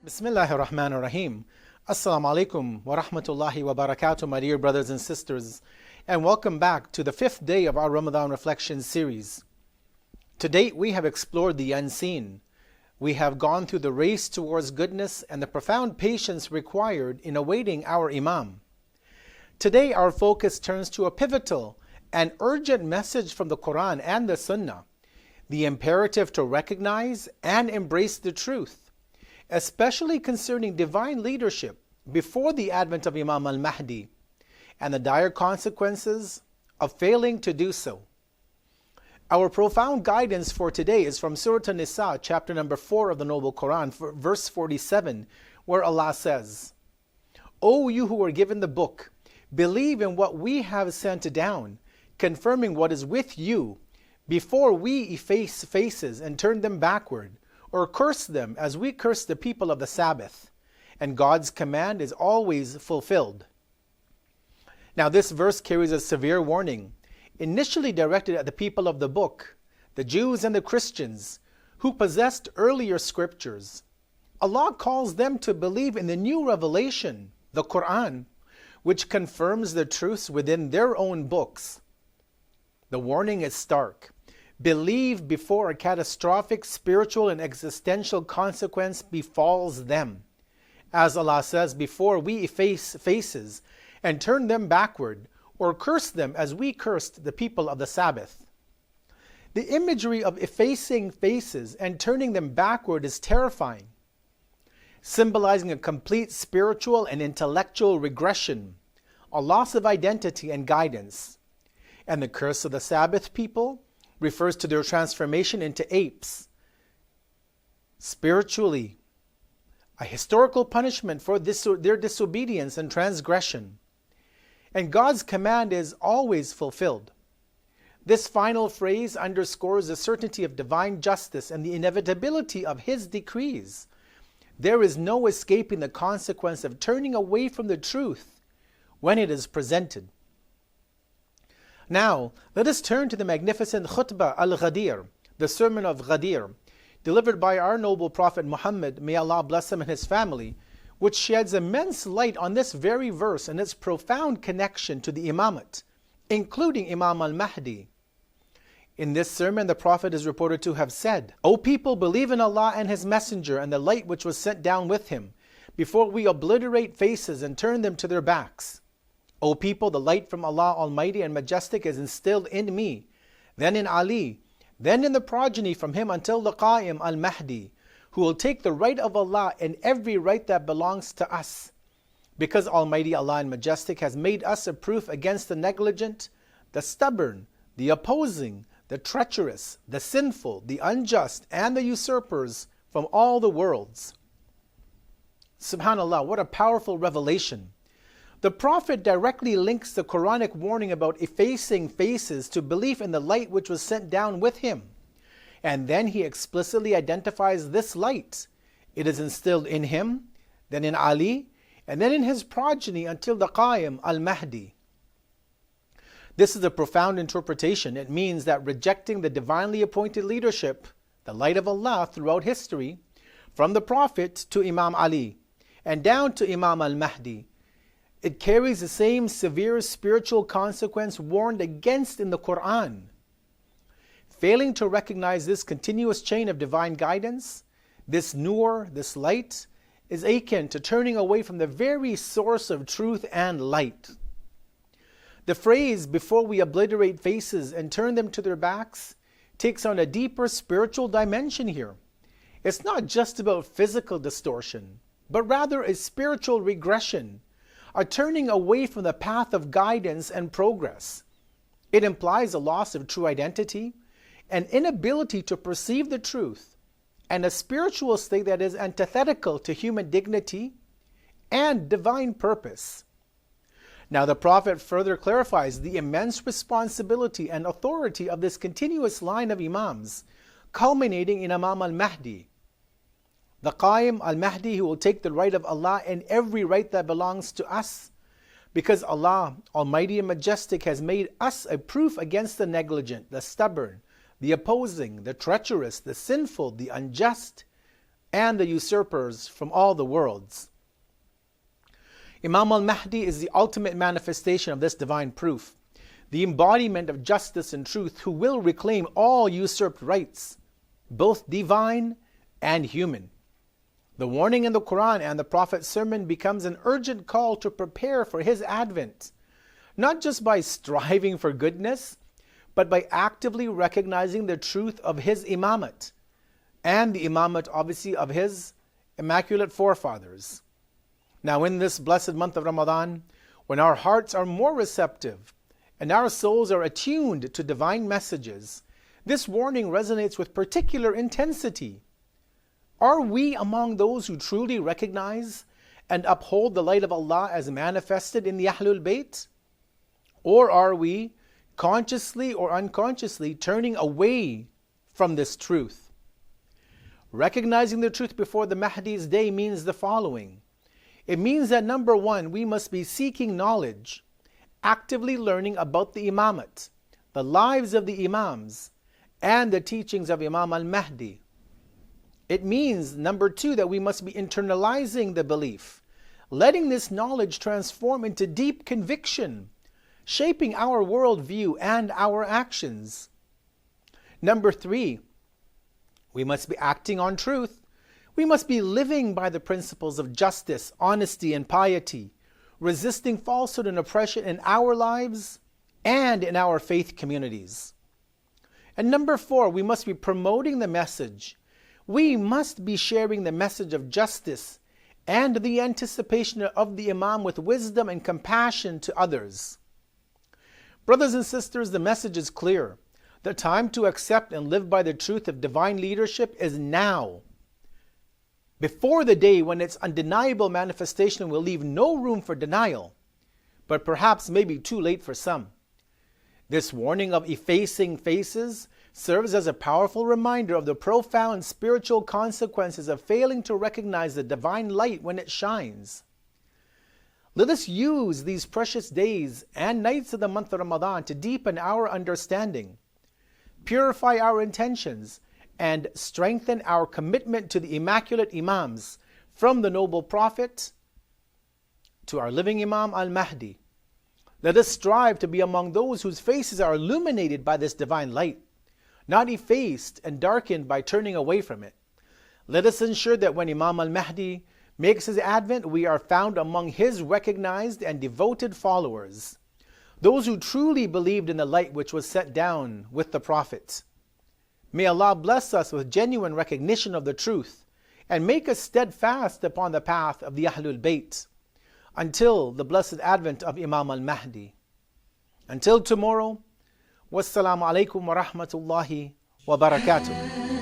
Bismillahir Rahmanir Rahim. Assalamu alaikum wa rahmatullahi wa barakatuh, my dear brothers and sisters, and welcome back to the 5th day of our Ramadan Reflections series. To date, we have explored the unseen. We have gone through the race towards goodness and the profound patience required in awaiting our Imam. Today, our focus turns to a pivotal and urgent message from the Qur'an and the Sunnah, the imperative to recognize and embrace the truth, especially concerning divine leadership before the advent of Imam al-Mahdi, and the dire consequences of failing to do so. Our profound guidance for today is from Surah al-Nisa, chapter number 4 of the Noble Qur'an, verse 47, where Allah says, "O you who are given the book, believe in what we have sent down, confirming what is with you, before we efface faces and turn them backward, or curse them as we curse the people of the Sabbath, and God's command is always fulfilled." Now this verse carries a severe warning, initially directed at the people of the book, the Jews and the Christians, who possessed earlier scriptures. Allah calls them to believe in the new revelation, the Qur'an, which confirms the truths within their own books. The warning is stark. Believe before a catastrophic spiritual and existential consequence befalls them. As Allah says, before we efface faces and turn them backward, or curse them as we cursed the people of the Sabbath. The imagery of effacing faces and turning them backward is terrifying, symbolizing a complete spiritual and intellectual regression, a loss of identity and guidance. And the curse of the Sabbath people refers to their transformation into apes. Spiritually, a historical punishment for their disobedience and transgression. And God's command is always fulfilled. This final phrase underscores the certainty of divine justice and the inevitability of His decrees. There is no escaping the consequence of turning away from the truth when it is presented. Now, let us turn to the magnificent khutbah al-Ghadir, the Sermon of Ghadir, delivered by our noble Prophet Muhammad, may Allah bless him and his family, which sheds immense light on this very verse and its profound connection to the imamate, including Imam al-Mahdi. In this sermon, the Prophet is reported to have said, "O people, believe in Allah and His Messenger and the light which was sent down with Him, before we obliterate faces and turn them to their backs. O people, the light from Allah Almighty and Majestic is instilled in me, then in Ali, then in the progeny from him until the Qa'im al-Mahdi, who will take the right of Allah and every right that belongs to us. Because Almighty Allah and Majestic has made us a proof against the negligent, the stubborn, the opposing, the treacherous, the sinful, the unjust, and the usurpers from all the worlds." Subhanallah, what a powerful revelation. The Prophet directly links the Quranic warning about effacing faces to belief in the light which was sent down with him. And then he explicitly identifies this light. It is instilled in him, then in Ali, and then in his progeny until the Qa'im al-Mahdi. This is a profound interpretation. It means that rejecting the divinely appointed leadership, the light of Allah throughout history, from the Prophet to Imam Ali, and down to Imam al-Mahdi, it carries the same severe spiritual consequence warned against in the Qur'an. Failing to recognize this continuous chain of divine guidance, this nur, this light, is akin to turning away from the very source of truth and light. The phrase, "before we obliterate faces and turn them to their backs," takes on a deeper spiritual dimension here. It's not just about physical distortion, but rather a spiritual regression, a turning away from the path of guidance and progress. It implies a loss of true identity, an inability to perceive the truth, and a spiritual state that is antithetical to human dignity, and divine purpose. Now the Prophet further clarifies the immense responsibility and authority of this continuous line of Imams, culminating in Imam al-Mahdi, the Qa'im al-Mahdi, who will take the right of Allah and every right that belongs to us, because Allah, Almighty and Majestic, has made us a proof against the negligent, the stubborn, the opposing, the treacherous, the sinful, the unjust, and the usurpers from all the worlds. Imam al-Mahdi is the ultimate manifestation of this divine proof, the embodiment of justice and truth, who will reclaim all usurped rights, both divine and human. The warning in the Qur'an and the Prophet's sermon becomes an urgent call to prepare for his advent, not just by striving for goodness, but by actively recognizing the truth of his imamate, and the imamate, obviously, of his immaculate forefathers. Now in this blessed month of Ramadan, when our hearts are more receptive and our souls are attuned to divine messages, this warning resonates with particular intensity. Are we among those who truly recognize and uphold the light of Allah as manifested in the Ahlul Bayt? Or are we, consciously or unconsciously, turning away from this truth? Recognizing the truth before the Mahdi's day means the following. It means that number one, we must be seeking knowledge, actively learning about the imamate, the lives of the Imams, and the teachings of Imam al-Mahdi. It means, number two, that we must be internalizing the belief, letting this knowledge transform into deep conviction, shaping our worldview and our actions. Number three, we must be acting on truth. We must be living by the principles of justice, honesty, and piety, resisting falsehood and oppression in our lives and in our faith communities. And number four, we must be promoting the message. We must be sharing the message of justice and the anticipation of the Imam with wisdom and compassion to others. Brothers and sisters, the message is clear. The time to accept and live by the truth of divine leadership is now, before the day when its undeniable manifestation will leave no room for denial, but perhaps may be too late for some. This warning of effacing faces serves as a powerful reminder of the profound spiritual consequences of failing to recognize the divine light when it shines. Let us use these precious days and nights of the month of Ramadan to deepen our understanding, purify our intentions, and strengthen our commitment to the immaculate Imams, from the noble Prophet to our living Imam al-Mahdi. Let us strive to be among those whose faces are illuminated by this divine light, not effaced and darkened by turning away from it. Let us ensure that when Imam al-Mahdi makes his advent, we are found among his recognized and devoted followers, those who truly believed in the light which was set down with the Prophet. May Allah bless us with genuine recognition of the truth and make us steadfast upon the path of the Ahlul Bayt until the blessed advent of Imam al-Mahdi. Until tomorrow, wassalamu alaikum wa rahmatullahi wa barakatuh.